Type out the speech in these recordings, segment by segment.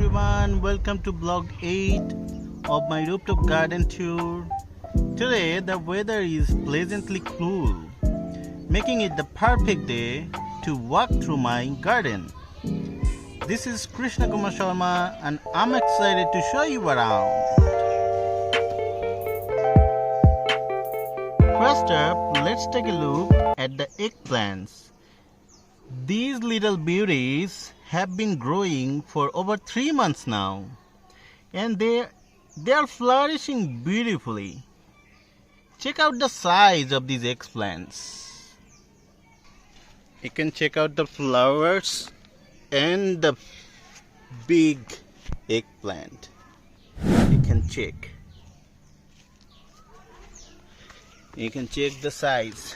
everyone, welcome to vlog 8 of my rooftop garden tour. Today the weather is pleasantly cool, making it the perfect day to walk through my garden. This is Krishna Kumar Sharma and I'm excited to show you around. First up, let's take a look at the eggplants. These little beauties have been growing for over 3 months now, and they are flourishing beautifully. Check out the size of these eggplants. You can check out the flowers and the big eggplant. You can check the size.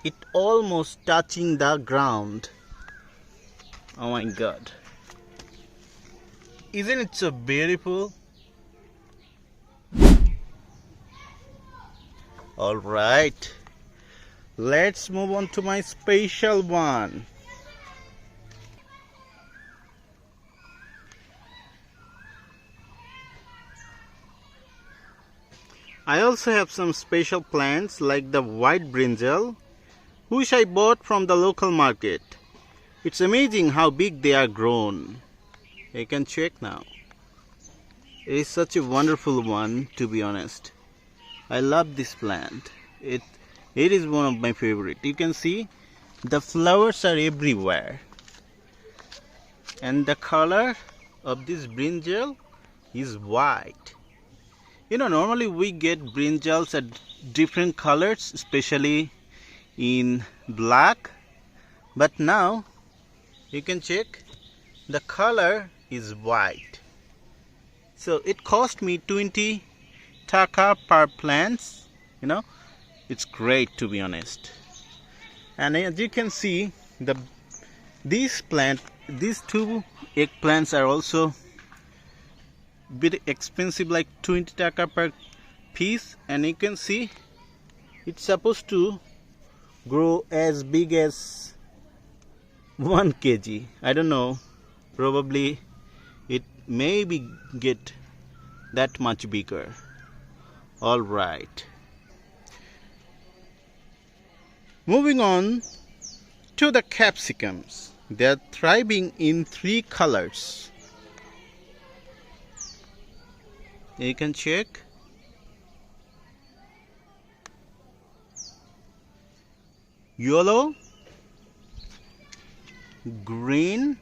It almost touching the ground. Oh my god, isn't it so beautiful? Alright, let's move on to my special one. I also have some special plants like the white brinjal, which I bought from the local market. It's amazing how big they are grown. You can check now. It is such a wonderful one, to be honest. I love this plant. It is one of my favorite. You can see the flowers are everywhere. And the color of this brinjal is white. You know, normally we get brinjals at different colors, especially in black. But now you can check, the color is white. So it cost me 20 taka per plants. You know, it's great, to be honest. And as you can see, these two eggplants are also bit expensive, like 20 taka per piece. And you can see it's supposed to grow as big as 1 kg. I don't know, probably it maybe get that much bigger. Alright, moving on to the capsicums. They are thriving in 3 colors. You can check. Yellow, green,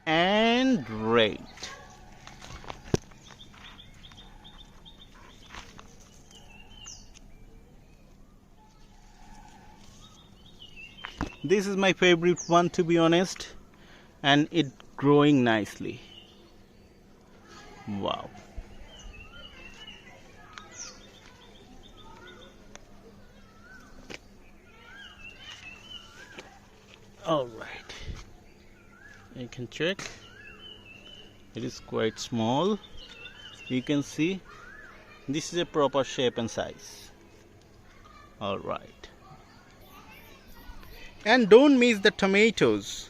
and red. This is my favorite one, to be honest, and it growing nicely. Wow. Alright, you can check, it is quite small. You can see this is a proper shape and size. Alright, and don't miss the tomatoes.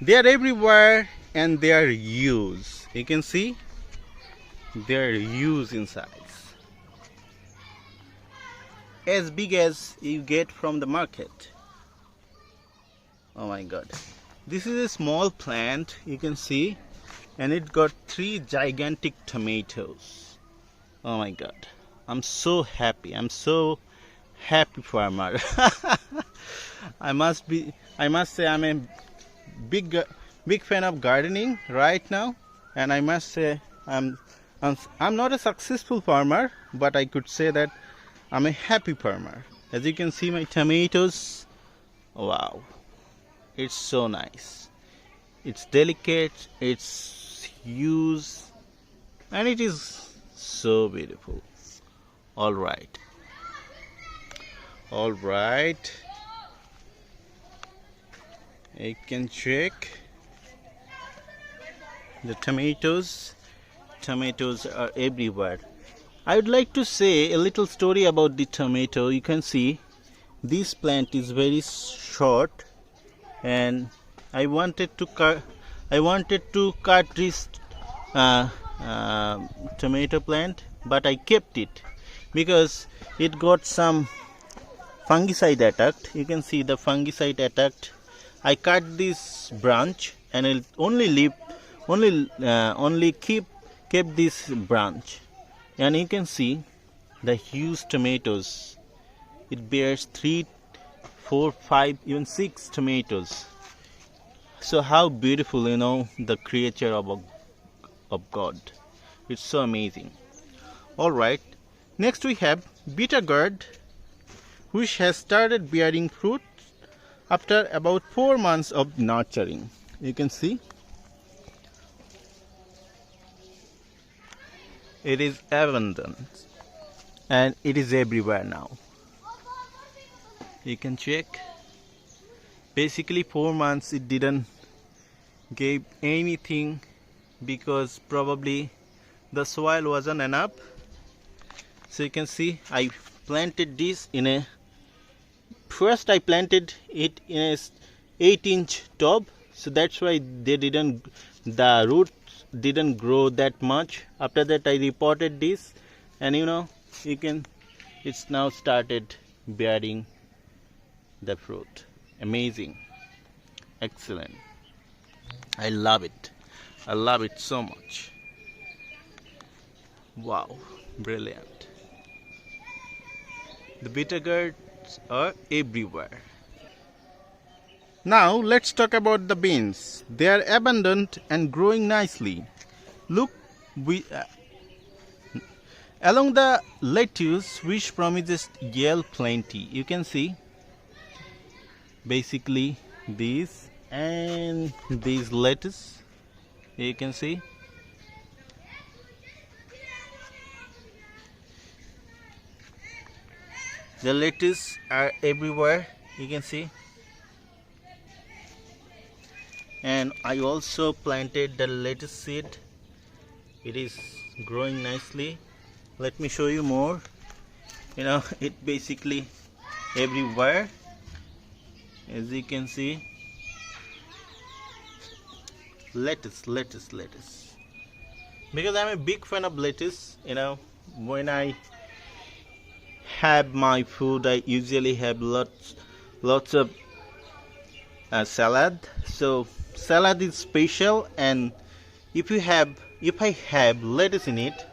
They are everywhere and they are huge. You can see they are huge in size, as big as you get from the market. Oh my god, this is a small plant, you can see, and it got 3 gigantic tomatoes. Oh my god, I'm so happy. I'm so happy farmer. I must say I'm a big fan of gardening right now, and I must say I'm not a successful farmer, but I could say that I'm a happy farmer. As you can see, my tomatoes, wow. It's so nice. It's delicate, it's huge, and it is so beautiful. Alright. You can check the tomatoes. Tomatoes are everywhere. I would like to say a little story about the tomato. You can see this plant is very short, and I wanted to cut this uh, tomato plant, but I kept it because it got some fungicide attacked. You can see the fungicide attacked. I cut this branch and it only kept this branch, and you can see the huge tomatoes. It bears 3, 4, 5, even 6 tomatoes. So how beautiful, the creature of God. It's so amazing. Alright, next we have bitter gourd, which has started bearing fruit after about 4 months of nurturing. You can see it is abundant and it is everywhere now. You can check. Basically 4 months it didn't give anything because probably the soil wasn't enough. So you can see I planted this first I planted it in a 8-inch tub, so that's why the roots didn't grow that much. After that I repotted this, and it's now started bearing the fruit. Amazing, excellent. I love it so much. Wow, brilliant. The bitter gourds are everywhere. Now let's talk about the beans. They are abundant and growing nicely. Look, along the lettuce, which promises yield plenty. You can see basically these and these lettuce. You can see the lettuce are everywhere. You can see, and I also planted the lettuce seed. It is growing nicely. Let me show you more. It basically everywhere, as you can see. Lettuce, because I'm a big fan of lettuce. When I have my food, I usually have lots of salad. So salad is special, and if I have lettuce in it,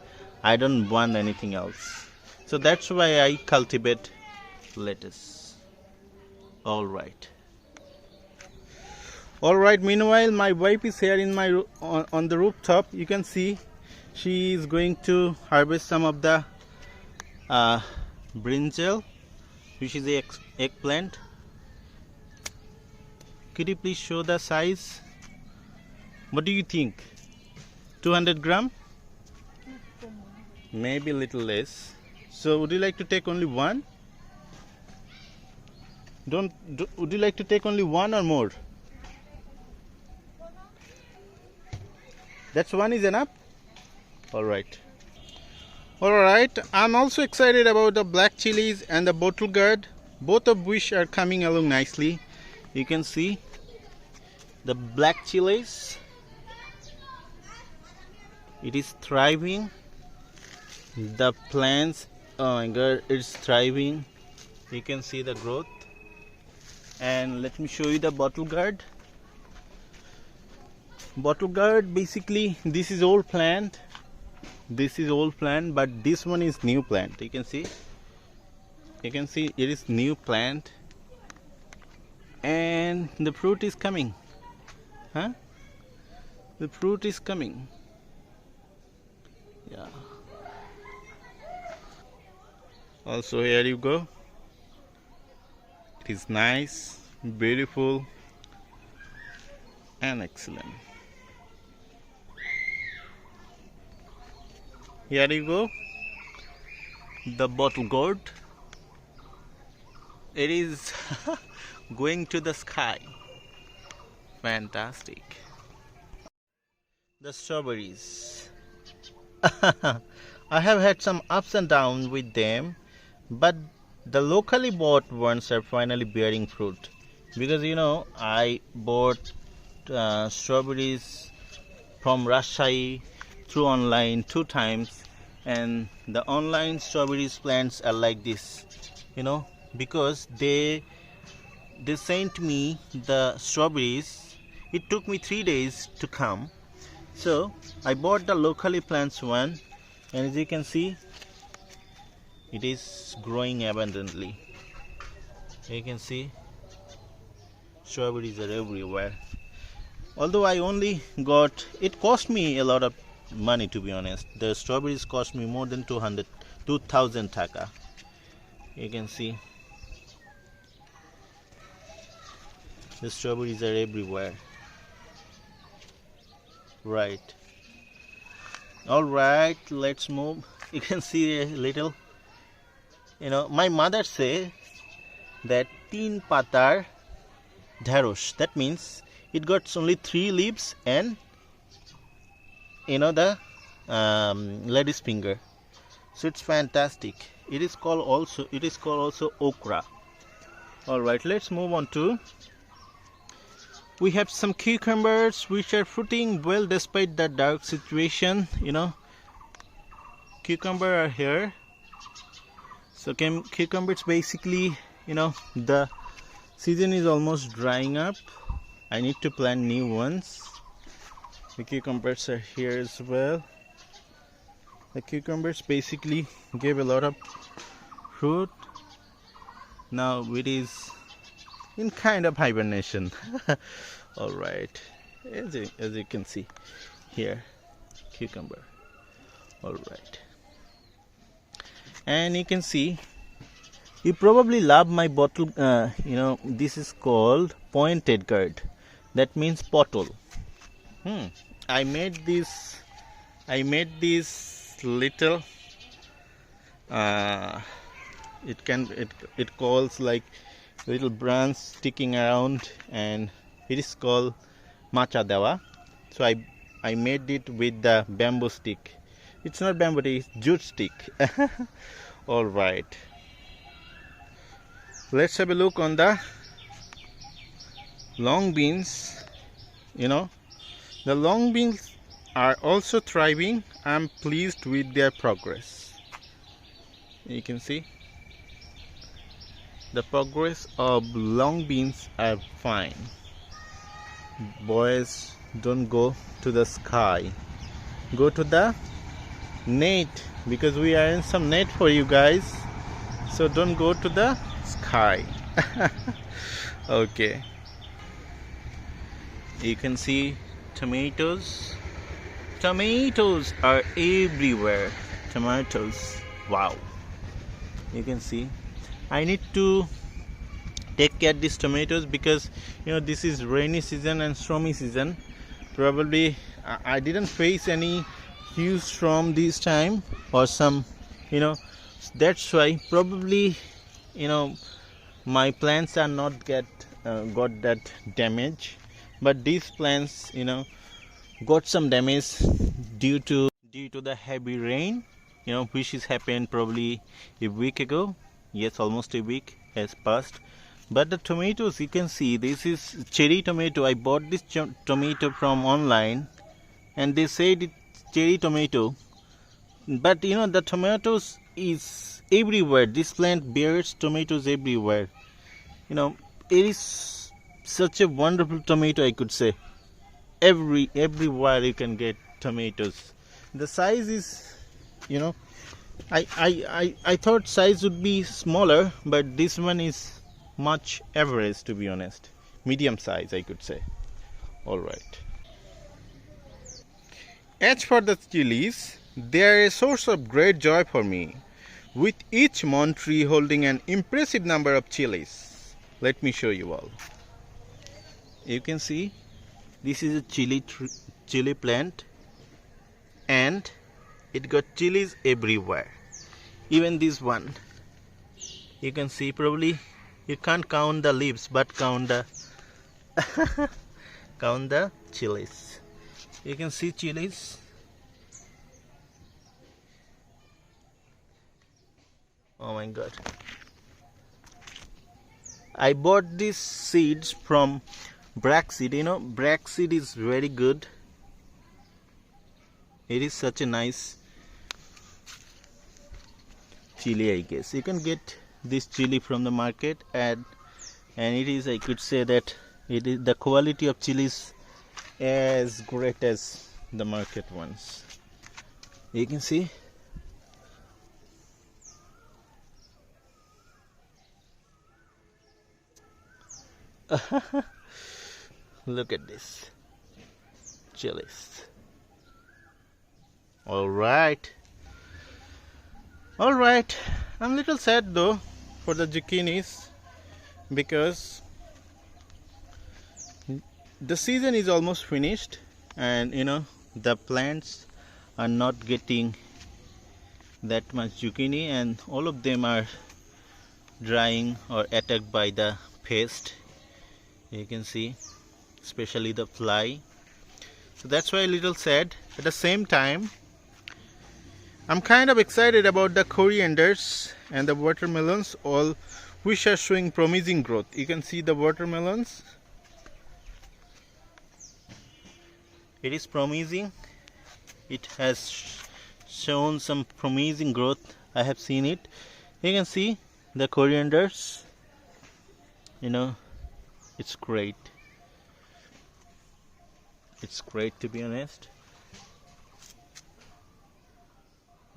I don't want anything else. So that's why I cultivate lettuce. Alright, meanwhile my wife is here on the rooftop. You can see she is going to harvest some of the brinjal, which is the eggplant. Could you please show the size? What do you think? 200 gram? Maybe a little less. So would you like to take only one? Would you like to take only one or more? That's one is enough? Alright, I'm also excited about the black chilies and the bottle gourd, both of which are coming along nicely. You can see the black chilies. It is thriving. The plants, oh my god, it's thriving. You can see the growth. And let me show you the bottle gourd. Bottle gourd, basically this is old plant. But this one is new plant. You can see it is new plant, and the fruit is coming. The fruit is coming. Yeah. Also here you go. It is nice, beautiful, and excellent. Here you go, the bottle gourd. It is going to the sky. Fantastic. The strawberries. I have had some ups and downs with them, but The locally bought ones are finally bearing fruit, because I bought strawberries from Rajshahi through online 2 times, and the online strawberries plants are like this, because they sent me the strawberries. It took me 3 days to come, so I bought the locally plants one, and as you can see, it is growing abundantly. You can see strawberries are everywhere. Although I only got, it cost me a lot of money, to be honest. The strawberries cost me more than 2,000 taka. You can see the strawberries are everywhere. Right. Alright, let's move. You can see a little, my mother say that teen patar dharosh. That means it got only 3 leaves and the lady's finger. So it's fantastic. It is called also okra. Alright, let's move on to, we have some cucumbers which are fruiting well despite the dark situation. Cucumber are here. So cucumbers basically, the season is almost drying up. I need to plant new ones. The cucumbers are here as well. The cucumbers basically gave a lot of fruit. Now it is in kind of hibernation. Alright, as you can see here, cucumber. Alright, and you can see, you probably love my bottle. This is called pointed gourd. That means pottle. I made this little, it calls like little branch sticking around, and it is called macha dewa. So I made it with the bamboo stick. It's not bamboo, it's jute stick. Alright, let's have a look on the long beans. The long beans are also thriving. I'm pleased with their progress. You can see the progress of long beans are fine. Boys, don't go to the sky, go to the net, because we are in some net for you guys. So don't go to the sky. Okay, you can see tomatoes are everywhere. Tomatoes, wow. You can see, I need to take care of these tomatoes because this is rainy season and stormy season. Probably I didn't face any huge storm this time, or some, that's why probably my plants are not got that damage. But these plants got some damage due to the heavy rain, which has happened probably a week ago. Yes, almost a week has passed. But the tomatoes, you can see, this is cherry tomato. I bought this tomato from online, and they said it's cherry tomato. But the tomatoes is everywhere. This plant bears tomatoes everywhere. It is such a wonderful tomato, I could say. Everywhere you can get tomatoes. The size is, I thought size would be smaller, but this one is much average, to be honest. Medium size, I could say. Alright. As for the chilies, they are a source of great joy for me, with each monte tree holding an impressive number of chilies. Let me show you all. You can see this is a chili plant, and it got chilies everywhere. Even this one, you can see, probably you can't count the leaves, but count the count the chilies. You can see chilies. Oh my god. I bought these seeds from brackseed. You know, brackseed is very good. It is such a nice chili, I guess. You can get this chili from the market, and it is, I could say that it is, the quality of chili is as great as the market ones. You can see. Look at this chilies. All right. I'm a little sad though for the zucchinis, because the season is almost finished, and you know, the plants are not getting that much zucchini, and all of them are drying or attacked by the pest. You can see, especially the fly. So that's why a little sad. At the same time, I'm kind of excited about the corianders and the watermelons, all which are showing promising growth. You can see the watermelons. It is promising. It has shown some promising growth. I have seen it. You can see the corianders. You know, it's great. It's great, to be honest.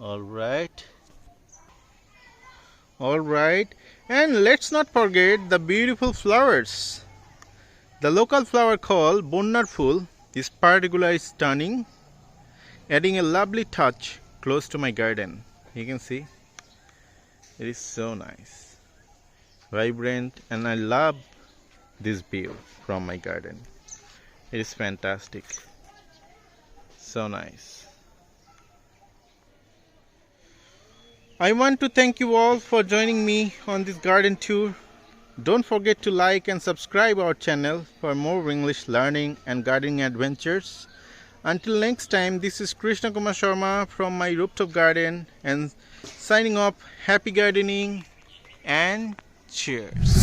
All right, and let's not forget the beautiful flowers. The local flower called bountiful is particularly stunning, adding a lovely touch close to my garden. You can see it is so nice, vibrant, and I love this view from my garden. It is fantastic, so nice. I want to thank you all for joining me on this garden tour. Don't forget to like and subscribe our channel for more English learning and gardening adventures. Until next time, this is Krishna Kumar Sharma from my rooftop garden, and signing off. Happy gardening and cheers.